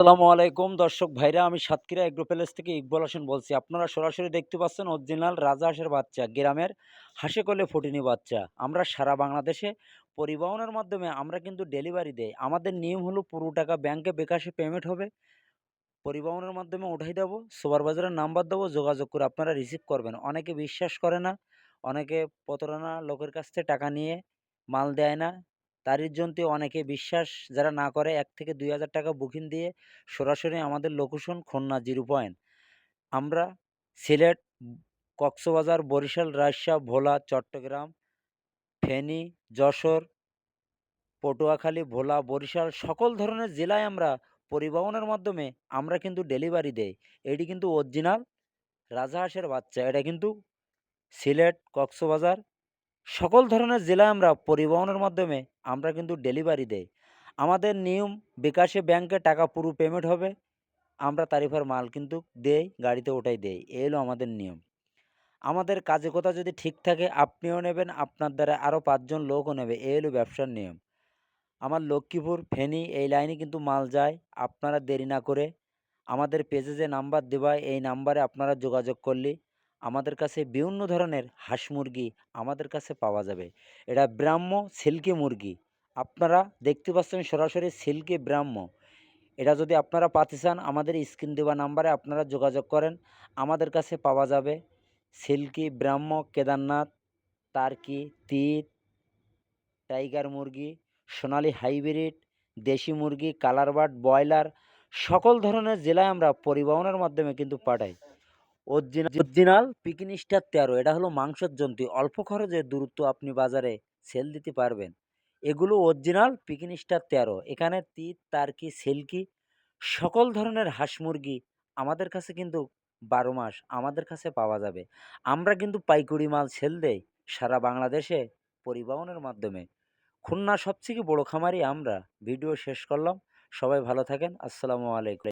আসসালামু আলাইকুম দর্শক ভাইরা, আমি সাতক্ষীরা এগ্রো প্যালেস থেকে ইকবাল হোসেন বলছি। আপনারা সরাসরি দেখতে পাচ্ছেন অরিজিনাল রাজহাঁসের বাচ্চা, গ্রামের হাসে কলে ফোটেনি বাচ্চা। আমরা সারা বাংলাদেশে পরিবহনের মাধ্যমে আমরা কিন্তু ডেলিভারি দেই। আমাদের নিয়ম হলো পুরো টাকা ব্যাংকে বিকাশে পেমেন্ট হবে। পরিবহনের মাধ্যমে উঠাই দেবো, সুপারভাইজারের নাম্বার দেবো, যোগাযোগ করে আপনারা রিসিভ করবেন। অনেকে বিশ্বাস করে না, অনেকে প্রতারণা লোকের কাছ থেকে টাকা নিয়ে মাল দেয় না। তারই জন্য অনেকে বিশ্বাস যারা না করে ১ থেকে ২,০০০ টাকা বুকিং দিয়ে সরাসরি আমাদের লোকেশন খুলনা 0 পয়েন্ট। আমরা সিলেট, কক্সবাজার, বরিশাল, রাজশাহী, ভোলা, চট্টগ্রাম, ফেনী, যশোর, পটুয়াখালী, ভোলা, বরিশাল সকল ধরনের জেলায় আমরা পরিবহনের মাধ্যমে আমরা কিন্তু ডেলিভারি দেই। এটি কিন্তু অরিজিনাল রাজহাঁসের বাচ্চা। এটা কিন্তু সিলেট, কক্সবাজার সকল ধরনের জেলায় আমরা পরিবহনের মাধ্যমে আমরা কিন্তু ডেলিভারি দেই। আমাদের নিয়ম বিকাশে ব্যাংকে টাকা পুরো পেমেন্ট হবে। আমরা তারিফের মাল কিন্তু দেই, গাড়িতে ওঠাই দেই। এই হলো আমাদের নিয়ম। আমাদের কাজে কথা যদি ঠিক থাকে আপনিও নেবেন, আপনার দ্বারা আরও ৫ জন লোকও নেবে। এই হলো ব্যবসার নিয়ম। আমার লক্ষ্মীপুর, ফেনী এই লাইনে কিন্তু মাল যায়। আপনারা দেরি না করে আমাদের পেজে যে নাম্বার দেওয়া এই নাম্বারে আপনারা যোগাযোগ করলে আমাদের কাছে বিভিন্ন ধরনের হাঁস মুরগি আমাদের কাছে পাওয়া যাবে। এটা ব্রাহ্ম সিল্কি মুরগি। আপনারা দেখতে পাচ্ছেন সরাসরি সিল্কি ব্রাহ্ম। এটা যদি আপনারা পাতে চান আমাদের স্ক্রিন দেওয়া নাম্বারে আপনারা যোগাযোগ করেন। আমাদের কাছে পাওয়া যাবে সিল্কি, ব্রাহ্ম, কেদারনাথ, টার্কি, তিত, টাইগার মুরগি, সোনালী হাইব্রিড, দেশি মুরগি, কালার বার্ড, ব্রয়লার সকল ধরনের জেলায় আমরা পরিবহনের মাধ্যমে কিন্তু পাঠাই। অরিজিনাল পিকিন স্টার ১৩ এটা হলো মাংসের জন্তুই। অল্প খরচে দ্রুত আপনি বাজারে সেল দিতে পারবেন। এগুলো অরিজিনাল পিকিন স্টার ১৩। এখানে তিত, টার্কি, সিল্কি সকল ধরনের হাঁস মুরগি আমাদের কাছে কিন্তু ১২ মাস আমাদের কাছে পাওয়া যাবে। আমরা কিন্তু পাইকারি মাল সেল দেই সারা বাংলাদেশে পরিবহনের মাধ্যমে। খুলনার সবথেকে বড় খামারি আমরা। ভিডিও শেষ করলাম। সবাই ভালো থাকেন। আসসালামু আলাইকুম।